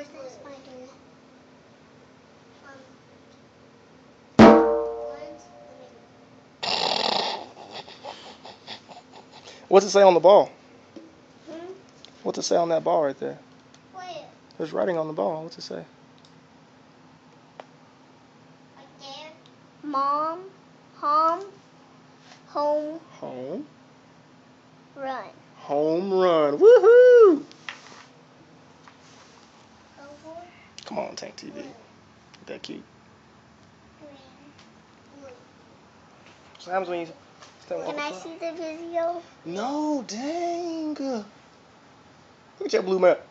Where's that spider? What's it say on the ball? Hmm? What's it say on that ball right there? What? There's writing on the ball. What's it say? Right there. Mom, home, home, Home. run. Home run. Woohoo! Come on, Tank TV. Ain't that cute? So what happens when you stand Can I see the video? No, dang. Look at your blue map.